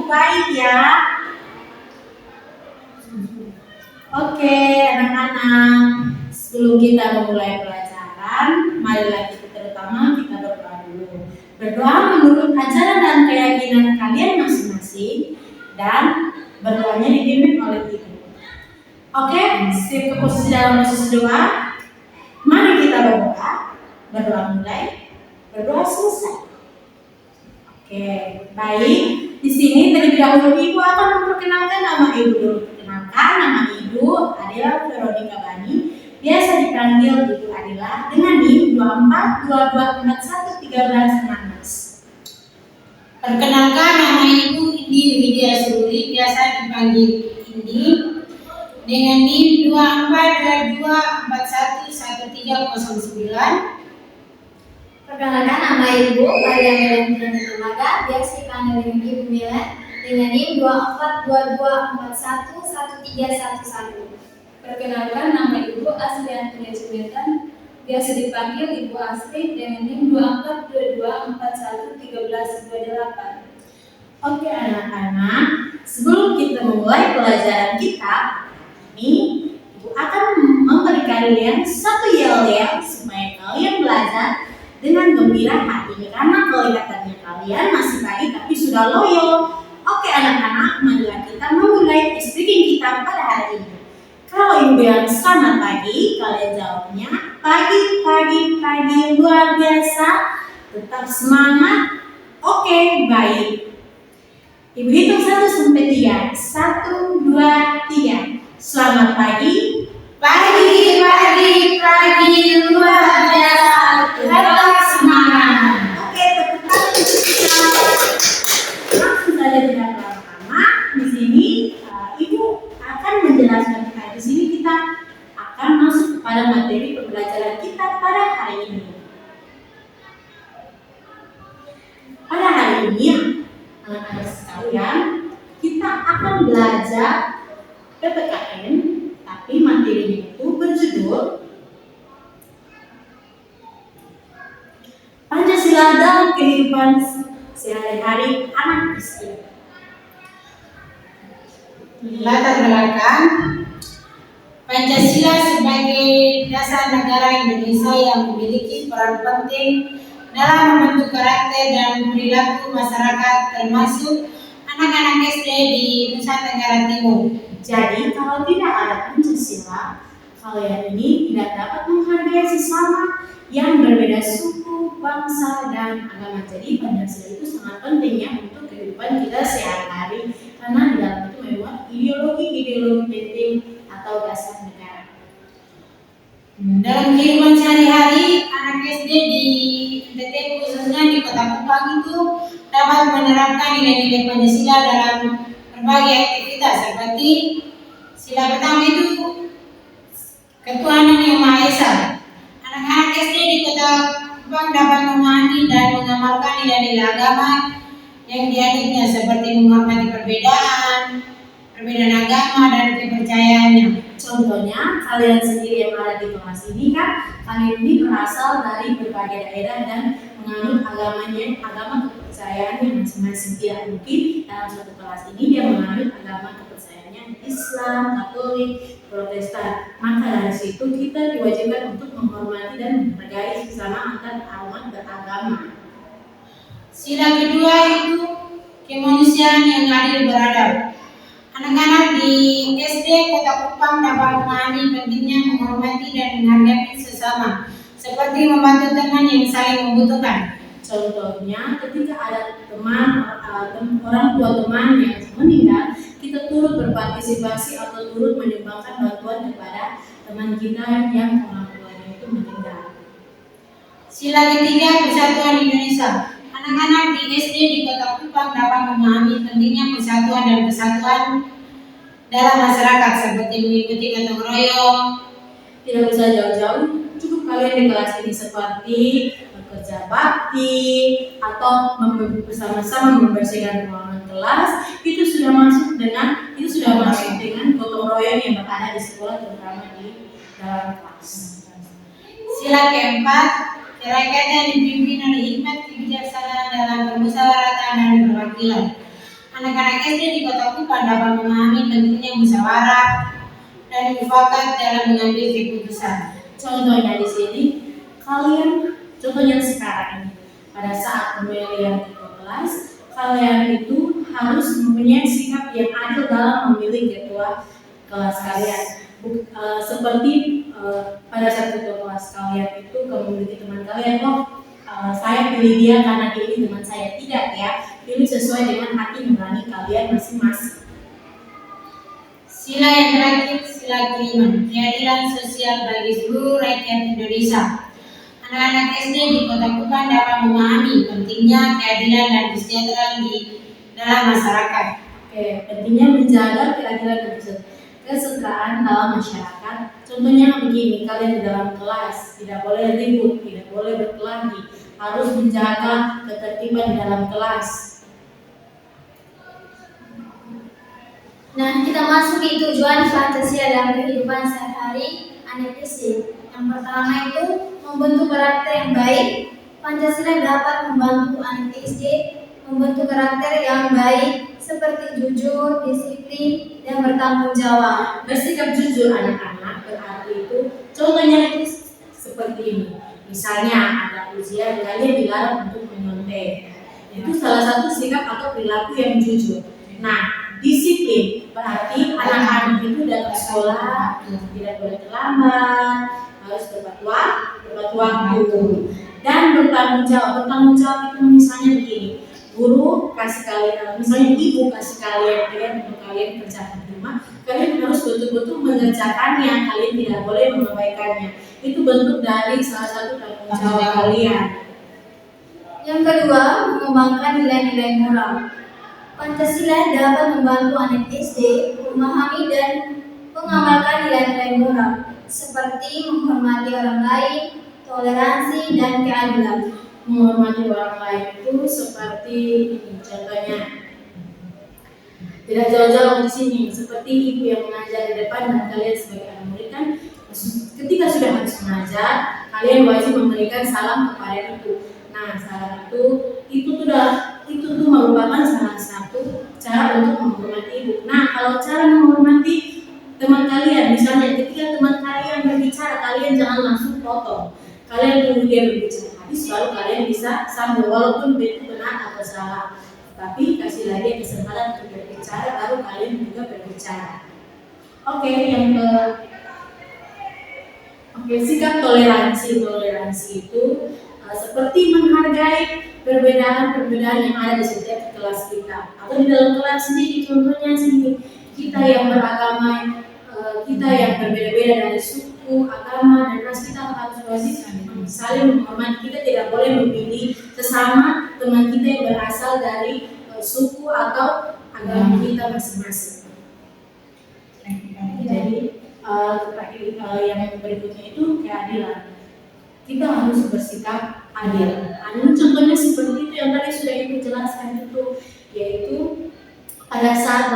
baik ya. Oke, anak-anak, sebelum kita memulai pelajaran, marilah kita terutama kita berdoa dulu. Berdoa menurut ajaran dan keyakinan kalian masing-masing dan berdoanya dipimpin oleh Ibu. Oke, siap ke posisi dalam posisi doa. Mari kita berdoa. Berdoa mulai, berdoa selesai. Oke, baik. Di sini terlebih dahulu Ibu akan memperkenalkan nama Ibu dulu. Perkenalkan, nama Ibu Adela Veronica Bani. Biasa dipanggil Ibu Adela dengan NIM 2422411316. Perkenalkan, nama Ibu Indi Widya Sururi, biasa dipanggil Indi, dengan NIM 2422411309. Perkenalkan, nama Ibu Maria Melantrina Temaga, biasa dipanggil Ibu Milen, dengan NIM 2422411311. Perkenalkan, nama Ibu Asri Antonia Juliatan, biasa dipanggil Ibu Asri, dengan NIM 2422411328. Oke anak-anak, sebelum kita memulai pelajaran kita ini, Ibu akan memberi kalian satu yel-yel supaya kalian belajar dengan gembira hati, karena kelihatannya kalian masih pagi tapi sudah loyo. Oke anak-anak, marilah kita memulai speaking kita pada hari ini. Kalau Ibu bilang selamat pagi, kalian jawabnya pagi luar biasa, tetap semangat. Oke, baik. Ibu hitung 1 sampai 3. 1, 2, 3. Selamat pagi. Pagi luar biasa, tetap semangat. Oke, tepuk tangan untuk kita. Langsung saja tidak lama-lama. Di sini Ibu akan menjelaskan kita. Di sini kita akan masuk kepada materi pembelajaran kita pada hari ini. Pada hari ini, anak-anak sekalian, kita akan belajar PPKN, tapi materinya itu berjudul Pancasila dalam kehidupan sehari-hari anak SD. Latar belakang Pancasila sebagai dasar negara Indonesia yang memiliki peran penting dalam membentuk karakter dan perilaku masyarakat, termasuk anak-anak SD di Nusa Tenggara Timur. Jadi kalau tidak ada Pancasila, kalian ini tidak dapat menghargai sesama yang berbeda suku, bangsa, dan agama. Jadi Pancasila itu sangat penting ya untuk kehidupan kita sehari-hari, karena di dalam itu memang ideologi penting atau dasar negara. Dalam kehidupan sehari-hari, anak SD di NTT khususnya di Kota Kupang itu dapat menerapkan nilai-nilai Pancasila dalam berbagai aktivitas seperti sila pertama itu ketuhanan yang Maha Esa. Anak-anak SD di Kota Kupang dapat memahami dan mengamalkan nilai-nilai agama yang dianutnya seperti menghormati perbedaan agama dan kepercayaannya. Contohnya, kalian sendiri yang ada di kelas ini kan, kalian ini berasal dari berbagai daerah dan menganut agama kepercayaannya masing-masing. Tidak mungkin dalam satu kelas ini dia menganut agama kepercayaannya Islam, Katolik, Protestan. Maka dari situ kita diwajibkan untuk menghormati dan menghargai sesama antar umat beragama. Sila kedua itu kemanusiaan yang adil beradab. Anak-anak di SD Kota Kupang dapat memahami pentingnya menghormati dan menghargai sesama, seperti membantu teman yang saling membutuhkan. Contohnya, ketika ada orang tua teman yang meninggal, kita turut berpartisipasi atau turut menyumbangkan bantuan kepada teman kita yang orang tuanya itu meninggal. Sila ketiga, persatuan Indonesia. Anak-anak di SD di Kota Kupang dapat memahami pentingnya persatuan dan kesatuan dalam masyarakat, seperti mengikuti gotong royong. Tidak usah jauh-jauh, cukup kalian di kelas ini seperti bekerja bakti atau bersama-sama membersihkan ruangan kelas. Itu sudah masuk dengan gotong royong yang berada di sekolah, terutama di dalam kelas. Sila keempat, rakyat yang dipimpin oleh hikmat kebijaksanaan dalam permusyawaratan dan perwakilan. Anak-anak SD di Kota Kupang dapat memahami pentingnya musyawarah dan mufakat dalam mengambil keputusan. Contohnya di sini, contohnya sekarang ini, pada saat pemilihan ketua kelas, kalian itu harus mempunyai sikap yang adil dalam memilih ketua kelas kalian. Seperti pada saat ketua kelas kalian itu memiliki teman kalian, saya pilih dia karena dia ini teman saya. Tidak ya, pilih sesuai dengan hati nurani kalian masing-masing. Sila yang terakhir, sila kelima, keadilan sosial bagi seluruh rakyat Indonesia. Anak-anak SD di Kota Kupang dapat memahami pentingnya keadilan dan kesejahteraan di dalam masyarakat. Pentingnya menjaga keadilan dan kesejahteraan dalam masyarakat. Contohnya begini, kalian di dalam kelas tidak boleh ribut, tidak boleh berkelahi, harus menjaga ketertiban di dalam kelas. Nah, kita masuk di tujuan Pancasila dalam kehidupan sehari-hari anak SD. Yang pertama itu membentuk karakter yang baik. Pancasila dapat membantu anak SD membentuk karakter yang baik seperti jujur, disiplin, dan bertanggung jawab. Bersikap jujur anak-anak berarti itu contohnya itu seperti ini. Misalnya ada ujian, kalian dilarang untuk menyontek. Itu salah satu sikap atau perilaku yang jujur. Nah, disiplin berarti anak-anak itu datang sekolah tidak boleh terlambat, harus tepat waktu. Dan bertanggung jawab itu misalnya begini, guru kasih kalian, misalnya ibu kasih kalian untuk kalian kerja di rumah, kalian harus betul-betul mengerjakannya, kalian tidak boleh mengabaikannya. Itu bentuk dari salah satu tanggung jawab kalian. Yang kedua, mengembangkan nilai-nilai moral. Pancasila dapat membantu anak SD memahami dan mengamalkan nilai-nilai moral seperti menghormati orang lain, toleransi, dan keadilan. Menghormati orang lain itu seperti ini, contohnya tidak jauh-jauh di sini, seperti ibu yang mengajar di depan dan kalian sebagai anak murid kan, ketika sudah habis mengajar, kalian wajib memberikan salam kepada ibu. Nah, salam itu tuh merupakan salah satu cara untuk menghormati ibu. Nah, kalau cara menghormati teman kalian, misalnya ketika teman kalian berbicara, kalian jangan langsung potong. Kalian tunggu dia berbicara habis, baru kalian bisa sambung walaupun itu benar atau salah. Tapi kasih lagi kesempatan untuk berbicara, baru kalian juga berbicara. Sikap toleransi itu seperti menghargai perbedaan yang ada di setiap kelas kita atau di dalam kelas sendiri. Contohnya sini, kita yang beragama, kita yang berbeda-beda dari suku, agama, dan ras, kita harus wajib saling menghormati. Kita tidak boleh memilih sesama teman kita yang berasal dari suku atau agama kita masing-masing. Jadi yang berikutnya itu keadilan. Kita harus bersikap adil. Contohnya seperti itu yang tadi sudah Ibu jelaskan itu, yaitu pada saat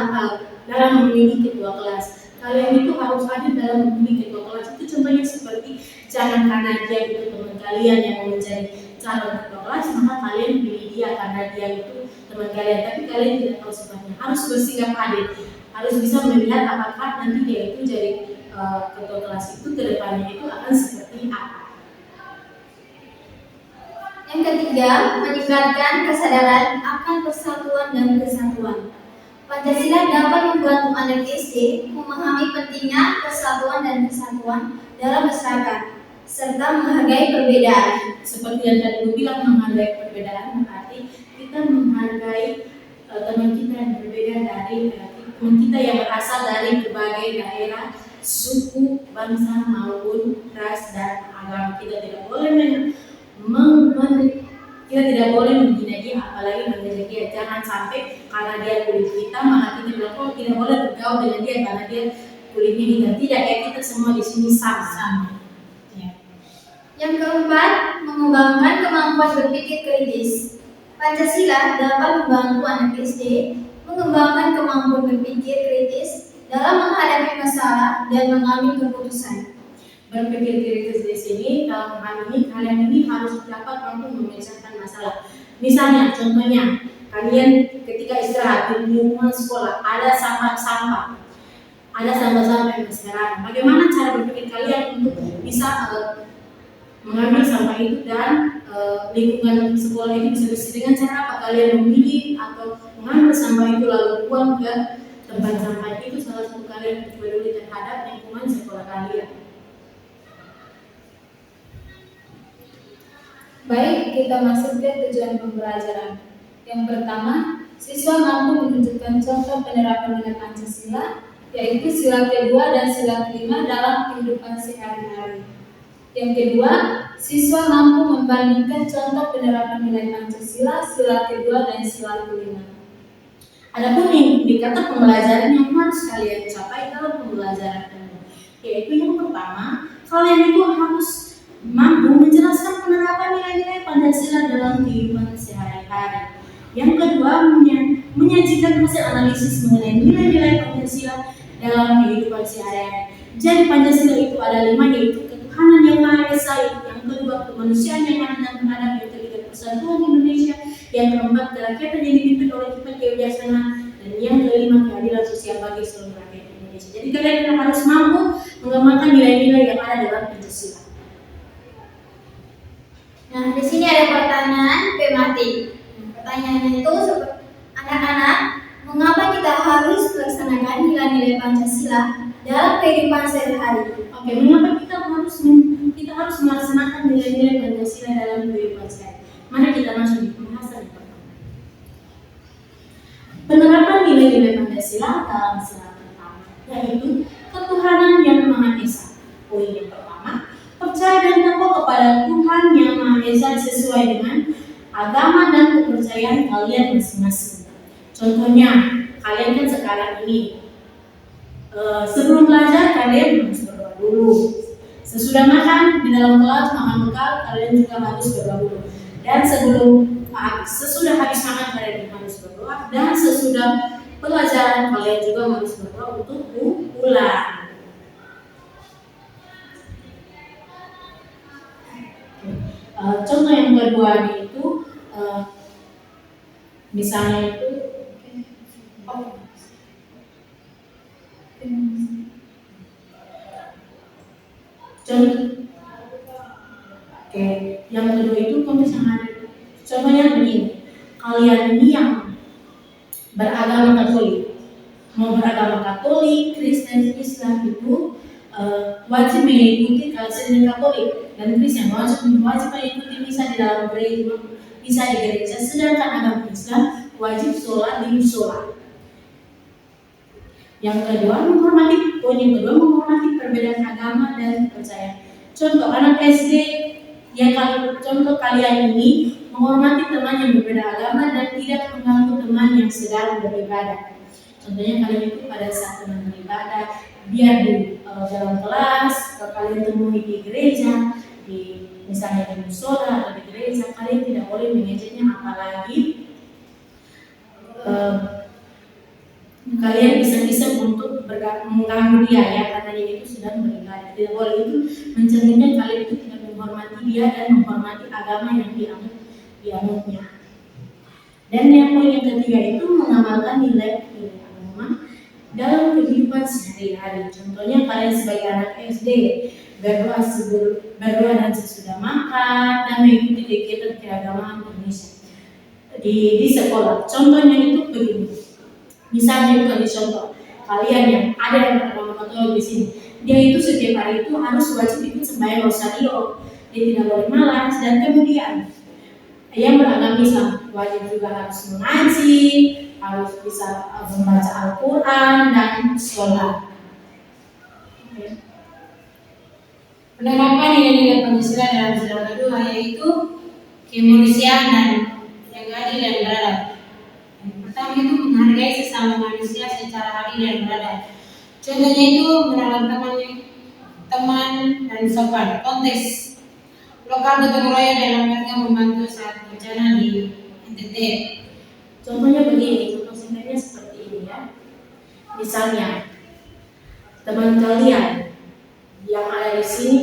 dalam memilih ketua kelas, kalian itu harus adil dalam memilih ketua kelas. Itu contohnya seperti jangan karena dia itu teman kalian yang menjadi calon ketua kelas, maka kalian pilih dia karena dia itu teman kalian, tapi kalian tidak tahu sifatnya. Harus bersikap adil, harus bisa melihat apakah nanti dia itu jadi ketua kelas itu kedepannya itu akan seperti apa. Yang ketiga, meningkatkan kesadaran akan persatuan dan kesatuan. Pancasila dapat membantu anak SD memahami pentingnya persatuan dan kesatuan dalam masyarakat, serta menghargai perbedaan. Seperti yang tadi Ibu bilang, menghargai perbedaan berarti kita menghargai teman kita yang berbeda dari teman kita yang berasal dari berbagai daerah, suku, bangsa maupun ras dan agama. Kita tidak boleh menghina dia, apalagi menjadi dia. Jangan sampai karena dia kulit kita maka kita bilang tidak boleh bergaul dengan dia karena dia kulitnya hitam. Tidak, kita semua di sini sama. Yang keempat, mengembangkan kemampuan berpikir kritis. Pancasila dapat membantu anak SD mengembangkan kemampuan berpikir kritis dalam menghadapi masalah dan mengambil keputusan. Berpikir kritis di sini dalam hal ini kalian ini harus dapat mampu memecahkan masalah. Misalnya, contohnya kalian ketika istirahat di lingkungan sekolah ada sampah-sampah, ada sampah-sampah yang berserakan. Bagaimana cara berpikir kalian untuk bisa mengambil sampah itu dan lingkungan sekolah itu bisa bersih dengan cara apa? Kalian memilih atau mengambil sampah itu lalu buang ke tempat sampah. Itu salah satu kalian peduli terhadap lingkungan sekolah kalian. Baik, kita masuk ke tujuan pembelajaran. Yang pertama, siswa mampu menunjukkan contoh penerapan nilai Pancasila, yaitu sila kedua dan sila kelima dalam kehidupan sehari-hari. Yang kedua, siswa mampu membandingkan contoh penerapan nilai Pancasila, sila kedua dan sila kelima. Adapun yang dikata pembelajaran yang harus kalian capai dalam pembelajaran ini, yaitu yang pertama, kalian itu harus mampu menjelaskan penerapan nilai-nilai Pancasila dalam kehidupan sehari-hari. Yang kedua, menyajikan hasil analisis mengenai nilai-nilai Pancasila dalam kehidupan sehari-hari. Jadi Pancasila itu ada 5, yaitu ketuhanan yang Maha Esa, yang kedua kemanusiaan yang adil dan beradab, yang ketiga persatuan Indonesia, yang keempat kerakyatan yang dipimpin oleh Tuhan kebijaksanaan, dan yang kelima keadilan sosial bagi seluruh rakyat Indonesia. Jadi kalian harus mampu mengembangkan nilai-nilai yang ada dalam Pancasila. Nah, di sini ada pertanyaan tematik. Pertanyaannya itu anak-anak, mengapa kita harus melaksanakan nilai-nilai Pancasila dalam kehidupan sehari-hari? Oke, mengapa kita harus melaksanakan nilai-nilai Pancasila dalam kehidupan sehari-hari? Mari kita masuk di pembahasan yang pertama. Penerapan nilai-nilai Pancasila dalam sila pertama, yaitu ketuhanan yang Maha Esa. Poin yang pertama, percaya dan takwa kepada Tuhan yang Maha Esa sesuai dengan agama dan kepercayaan kalian masing-masing. Contohnya, kalian kan sekarang ini sebelum belajar kalian harus berdoa dulu. Sesudah makan di dalam kelas makan bekal kalian juga harus berdoa dulu. Dan sesudah habis makan kalian harus berdoa, dan sesudah pelajaran kalian juga harus berdoa untuk pulang. Contoh yang kedua itu misalnya itu yang kedua itu contohnya begini, kalian ini yang beragama Katolik, mau beragama Katolik, Kristen, Islam itu wajib mengikuti kalender Katolik dan Kristen wajib mengikuti misa di dalam gereja, misa di gereja. Sedangkan agama Islam wajib sholat di musola. Yang kedua, menghormati perbedaan agama dan kepercayaan. Contoh anak SD contoh kalian ini menghormati teman yang berbeda agama dan tidak mengganggu teman yang sedang beribadah. Contohnya kalian itu pada saat teman beribadah, biar di dalam kelas, kalian temui di gereja, misalnya di musola atau di gereja, kalian tidak boleh mengejeknya, apalagi kalian bisa untuk mengganggu dia ya, karena dia itu sedang beribadah. Tidak boleh, itu mencerminkan kalian itu tidak menghormati dia dan menghormati agama yang dianutnya. Dan yang poin yang ketiga itu mengamalkan nilai agama dalam kehidupan sehari-hari. Contohnya kalian sebagai anak SD berdoa dan sesudah makan dan mengikuti kegiatan keagamaan Indonesia di sekolah. Contohnya itu begini. Misalnya itu di contoh kalian yang ada yang beragama Katolik di sini, dia itu setiap hari itu harus wajib ikut sembahyang rosario, dia tidak boleh malas. Dan kemudian yang beragama Islam wajib juga harus mengaji, harus bisa membaca Al-Quran dan sholat. Penerapan nilai-nilai Pancasila dalam sila kedua yaitu kemanusiaan dan yang adil dan beradab. Yang pertama itu menghargai sesama manusia secara adil dan beradab. Contohnya itu menolong teman dan sopan. Konteks lokal gotong royong dalam rangka membantu saat bencana di NTT. Contohnya begini, contoh singkatnya seperti ini ya. Misalnya teman kalian yang ada di sini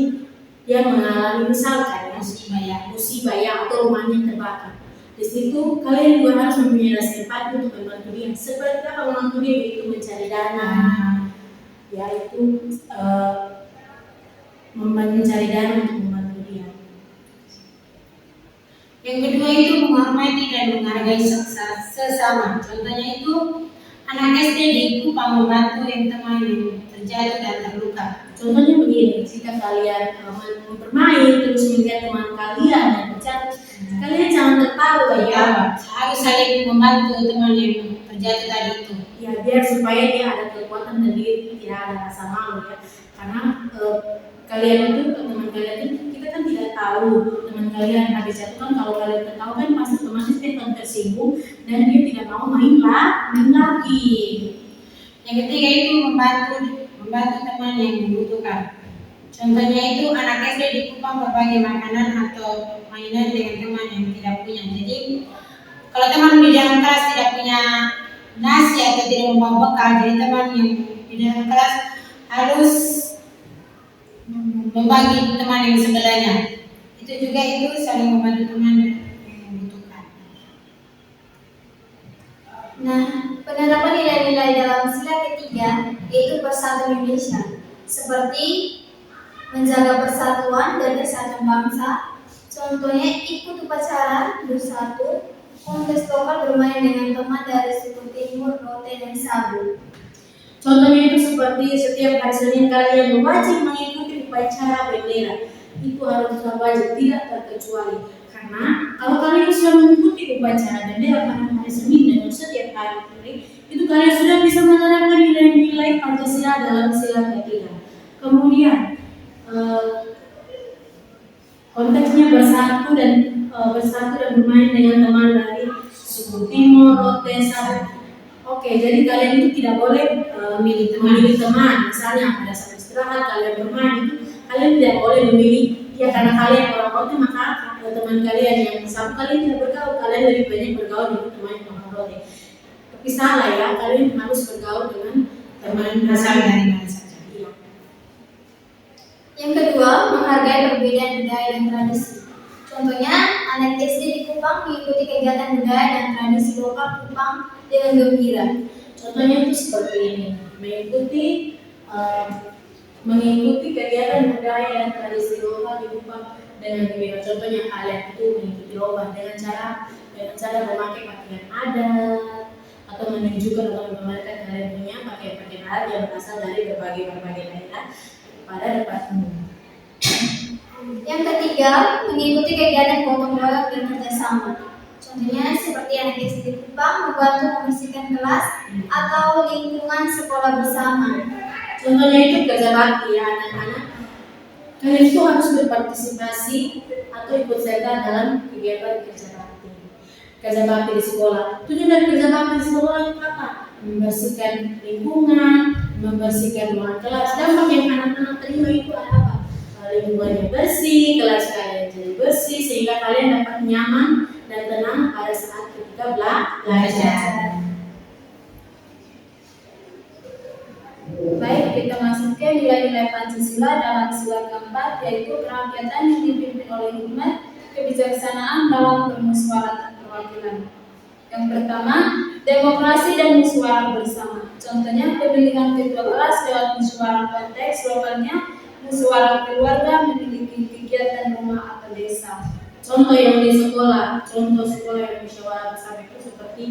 dia mengalami misalkan ya musibah ya atau rumahnya terbakar. Di situ kalian juga harus mempunyai rasa empati untuk membantu dia. Seperti apa membantu dia itu mencari dana, yaitu mencari dana untuk membantu dia. Yang kedua itu menghormati dan menghargai sesama. Contohnya itu anak SD di Kupang membantu yang teman yang terjatuh dan terluka. Contohnya begini, jika kalian bermain terus melihat teman kalian yang terjatuh, kalian jangan tertawa ya. Harus saling membantu teman yang terjatuh tadi itu. Ya, biar supaya dia ada kekuatan dan dia tidak ada rasa malu ya. Karena kalian itu, teman kalian itu, kita kan tidak tahu teman kalian habis jatuh kan, kalau kalian tertawa kan pasti otomatis dia akan tersinggung dan dia tidak mau main lagi. Yang ketiga itu membantu teman yang membutuhkan. Contohnya itu anak SD di Kupang berbagi makanan atau mainan dengan teman yang tidak punya. Jadi kalau teman di dalam kelas tidak punya nasi atau tidak membawa bekal, jadi teman yang di dalam kelas harus membagi teman yang sebelahnya. Itu juga itu saling membantu teman yang membutuhkan. Nah, penerapan nilai-nilai dalam sila ketiga yaitu Persatuan Indonesia, seperti menjaga persatuan dan kesatuan bangsa. Contohnya ikut upacara bersatu, kontes lokal bermain dengan teman dari suku Timur, Rote, dan Sabu. Contohnya itu seperti setiap hari Senin kalian wajib mengikuti upacara bendera. Itu harus wajib, tidak terkecuali. Karena kalau kalian sudah mengikuti upacara bendera pada hari Senin dan setiap hari itu kalian sudah bisa menerapkan nilai-nilai Pancasila dalam sila ketiga. Kemudian konteksnya bersatu dan bermain dengan teman dari suku Timur, Rote, Sabu. Oke, jadi kalian itu tidak boleh memilih teman. Misalnya pada saat istirahat kalian bermain itu kalian tidak boleh memilih ya, karena kalian orang Rote maka teman kalian yang Sabu kalian tidak bergaul, kalian lebih banyak bergaul dengan teman yang orang Rote. Tapi salah ya, kalian harus bergaul dengan teman Berasal dari mana saja. Iya. Yang kedua, menghargai perbedaan budaya dan tradisi. Contohnya, anak SD di Kupang mengikuti kegiatan budaya dan tradisi lokal Kupang dengan gembira. Contohnya itu seperti ini, mengikuti kegiatan budaya dan tradisi lokal di Kupang dengan gembira. Contohnya kalian itu mengikuti lomba dengan cara memakai pakaian adat atau menunjukkan atau memamerkan kalian punya pakaian adat yang berasal dari berbagai daerah pada depan umum. Yang ketiga, mengikuti kegiatan gotong royong dan kerjasama. Contohnya seperti anak SD di Kupang membantu membersihkan kelas atau lingkungan sekolah bersama. Contohnya itu kerja bakti ya anak-anak. Kalian itu harus berpartisipasi atau ikut serta dalam kegiatan kerja bakti. Kerja bakti di sekolah. Tujuan dari kerja bakti di sekolah itu apa? Membersihkan lingkungan, membersihkan ruang kelas. Dampak yang anak-anak terima itu apa? Lingkungannya bersih, kelas kalian jadi bersih sehingga kalian dapat nyaman dan tenang pada saat ketika belajar. Baik, kita masuk ke nilai-nilai Pancasila dalam sila keempat, yaitu kerakyatan yang dipimpin oleh hikmat, kebijaksanaan dalam permusyawaratan perwakilan. Yang pertama, demokrasi dan musyawarah bersama. Contohnya pemilihan ketua kelas lewat musyawarah konteks lokalnya, musyawarah keluarga, memiliki kegiatan rumah atau desa. Contoh yang di sekolah, contoh sekolah yang musyawarah bersama itu seperti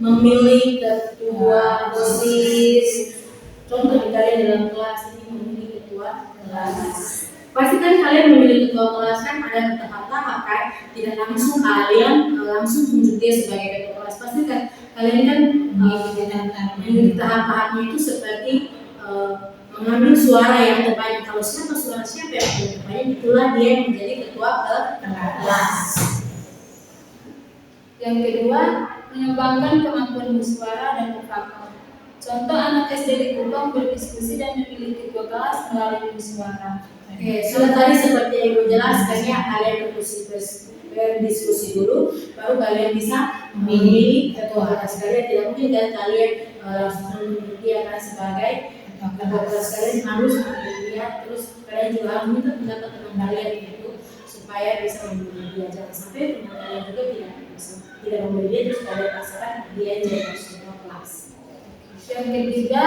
memilih ketua OSIS. Contoh di kalian dalam kelas ini memilih ketua kelas. Pasti kan kalian memilih ketua kelas kan ada tahap-tahap kan, tidak langsung kalian langsung tunjuk dia sebagai ketua kelas. Pasti kan kalian kan mengikuti tahap-tahapnya itu seperti mengambil suara yang terbanyak. Kalau suara siapa yang paling terbanyak, itulah dia yang menjadi ketua kelas. Yang kedua, mengembangkan kemampuan bersuara dan mufakat. Contoh anak SD di Kupang berdiskusi dan memilih ketua kelas melalui bersuara. Oke, sudah tadi seperti yang Ibu jelaskan ya, kalian berdiskusi dulu, baru kalian bisa memilih ketua kelas. Kalian tidak mungkin dan kalian langsung memilih dia sebagai ketua kelas. Kalian harus memilih dia, terus kalian juga harus minta pendapat teman kalian itu supaya bisa memilih dia. Jangan sampai teman kalian juga tidak Tidak memberi dia terus pada pasaran dia jadi semua kelas. Yang ketiga,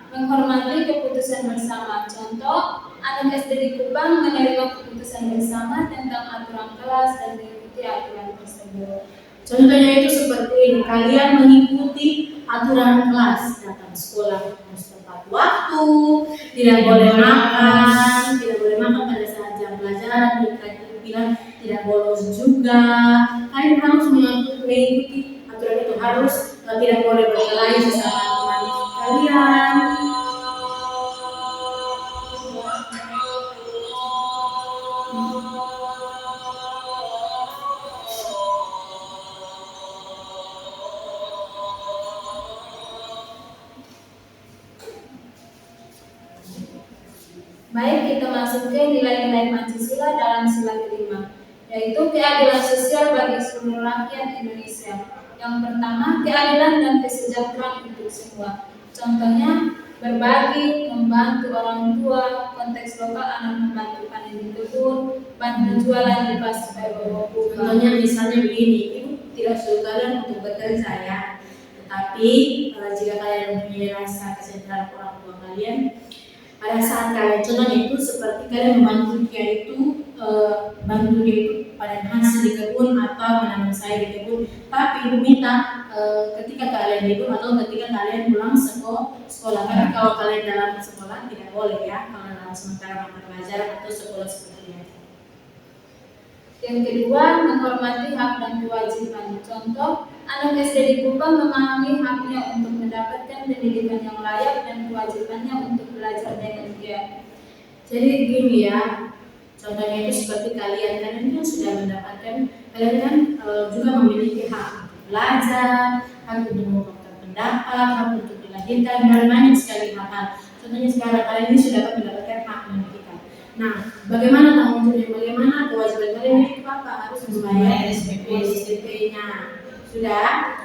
menghormati keputusan bersama. Contoh, anak SD di Kupang menerima keputusan bersama tentang aturan kelas dan mengikuti aturan tersebut. Contohnya itu seperti ini, kalian mengikuti aturan kelas, datang sekolah harus tepat waktu, tidak boleh makan pada saat jam pelajaran, bilang tidak bolos juga. Kalian harus mengikuti aturan itu, harus tidak boleh berkelahi sesama teman kalian. Baik, kita masuk ke nilai-nilai Pancasila dalam sila kelima, yaitu keadilan sosial bagi seluruh rakyat Indonesia. Yang pertama, keadilan dan kesejahteraan untuk semua. Contohnya, berbagi, membantu orang tua, konteks lokal anak membantu panen di kebun, bantu jualan di pasar bawah. Contohnya misalnya begini, ibu tidak suruh kalian untuk bekerja ya, tetapi jika kalian mempunyai rasa kesadaran orang tua kalian, pada saat kalian contohnya itu seperti kalian membantu dia itu bantu dia itu pada hasil di kebun atau menanam sayur di kebun, tapi ibu minta ketika kalian di kebun atau ketika kalian pulang sekolah, karena kalau kalian dalam sekolah tidak boleh ya, kalau dalam sementara mata pelajaran atau sekolah seperti itu. Yang kedua, menghormati hak dan kewajiban. Contoh, anak SD di Kupang memahami haknya untuk mendapatkan pendidikan yang layak dan kewajibannya untuk belajar dengan giat. Jadi gini ya, contohnya itu seperti kalian kan sudah mendapatkan, kalian kan juga memiliki hak untuk belajar, hak untuk mengungkapkan pendapat, hak untuk dilahirkan, dan banyak sekali hak. Contohnya sekarang kalian ini sudah mendapatkan hak pendidikan. Nah, bagaimana tanggung jawabnya? Bagaimana kewajiban kalian itu apa? Harus membayar SPP-nya. Sudah?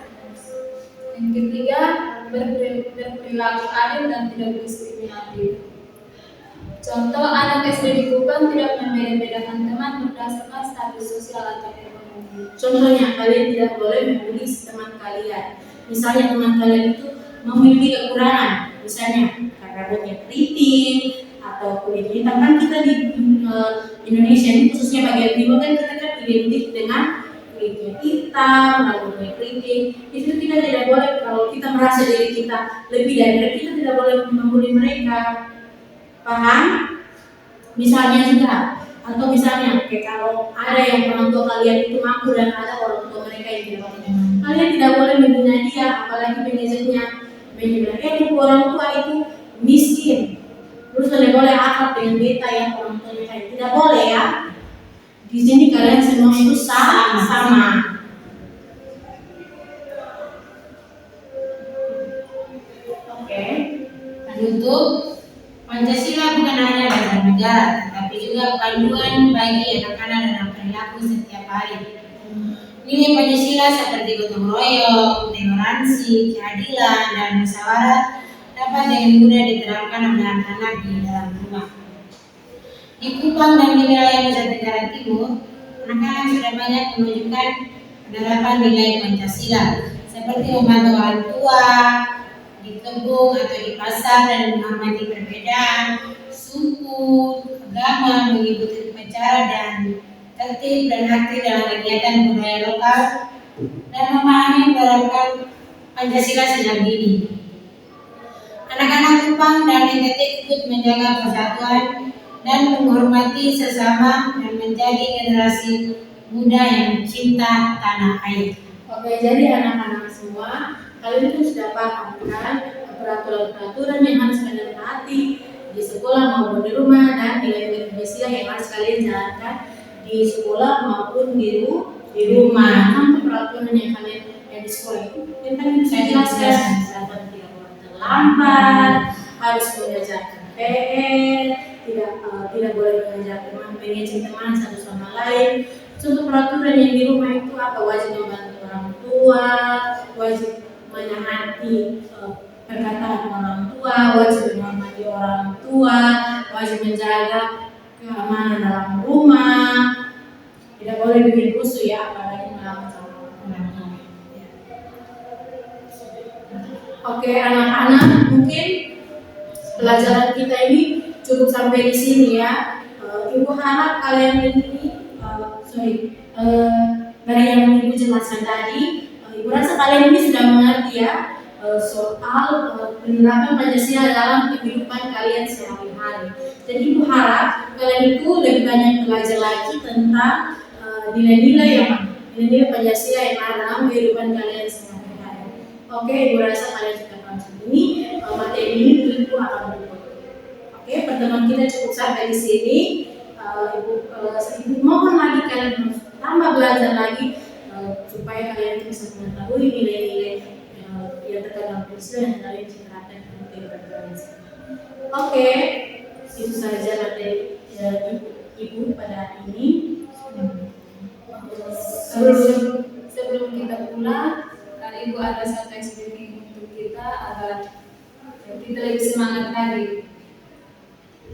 Yang ketiga, berperilaku adil dan tidak diskriminatif. Contoh, anak SD di Kupang tidak membeda-bedakan teman berdasarkan status sosial atau ekonomi. Contohnya, kalian tidak boleh membuli teman kalian. Misalnya teman kalian itu memiliki kekurangan, misalnya karena rambutnya keriting atau kulit hitam. Kan kita di Indonesia ini khususnya bagian timur kan kita kan identik dengan kulitnya hitam, rambutnya keriting. Itu kita tidak boleh, kalau kita merasa diri kita lebih dari mereka, kita tidak boleh membuli mereka. Paham? Misalnya juga, atau misalnya kayak kalau ada yang orang tua kalian itu mampu dan ada orang tua mereka yang tidak mampu, kalian tidak boleh menghina dia, apalagi mengejeknya, menyebut ini orang tua itu miskin, terus tidak boleh akrab dengan beta yang orang tuanya kaya, tidak boleh ya. Di sini kalian semua itu sama. Oke. Penutup, Pancasila bukan hanya dasar negara, tetapi juga panduan bagi anak-anak dalam perilaku setiap hari. Nilai Pancasila seperti gotong royong, toleransi, keadilan, dan musyawarah dapat dengan mudah diterapkan oleh anak-anak di dalam rumah. Di Kupang dan di wilayah Nusa Tenggara Timur, anak-anak sudah banyak menunjukkan penerapan nilai Pancasila, seperti membantu orang tua di kebun atau di pasar dan menghormati perbedaan suku, agama, mengikuti upacara dan tertib dan aktif dalam kegiatan budaya lokal dan memahami menerapkan Pancasila sejak dini. Anak-anak Kupang dan NTT ikut menjaga persatuan dan menghormati sesama dan menjadi generasi muda yang cinta tanah air. Oke, jadi anak-anak semua, kalian itu sudah paham kan peraturan-peraturan yang harus kalian taati di sekolah maupun di rumah, dan nilai-nilai Pancasila yang harus kalian jalankan di sekolah maupun di rumah. Untuk peraturan yang kalian yang di sekolah itu, tentang itu saya jelaskan, misalkan tidak boleh terlambat, harus mengajarkan PR, tidak boleh mengajarkan mengejek teman satu sama lain. Contoh peraturan yang di rumah itu apa? Wajib membantu orang tua, wajib menaati perkataan orang tua, wajib menghormati orang tua, wajib menjaga keamanan dalam rumah, tidak boleh bikin rusuh ya, apalagi melawan sama orang Oke, anak-anak, mungkin pelajaran kita ini cukup sampai di sini ya. Ibu harap kalian ini, dari yang Ibu jelaskan tadi, Ibu rasa kalian ini sudah mengerti ya soal penerapan Pancasila dalam kehidupan kalian sehari-hari. Jadi Ibu harap kalian itu lebih banyak belajar lagi tentang nilai-nilai Pancasila yang ada dalam kehidupan kalian sehari-hari. Oke, Ibu rasa kalian sudah paham ini. Materi ini Ibu akan berikut. Oke, pertemuan kita cukup sampai di sini. Ibu mohon lagi kalian tambah belajar lagi supaya kalian bisa mengetahui nilai-nilai yang terkandung Pancasila yang kalian bisa terapkan dalam kehidupan kalian sehari-hari. Oke, itu saja materi Ibu pada hari ini. Sebelum kita pulang, Ibu ada satu ekspresi untuk kita agar kita lebih semangat lagi.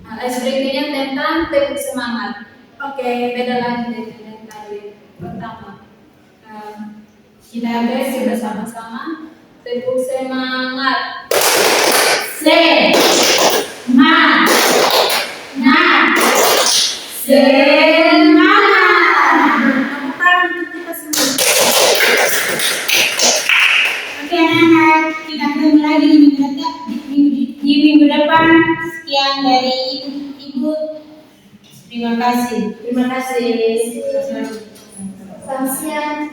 Ekspresinya tentang tepuk semangat. Oke, Beda lagi dengan yang tadi. Pertama, kita tes bersama-sama tepuk semangat. Semangat. Oke anak-anak, kita ketemu lagi di minggu depan. Sekian dari Ibu. Terima kasih. terima kasih. Selamat siang.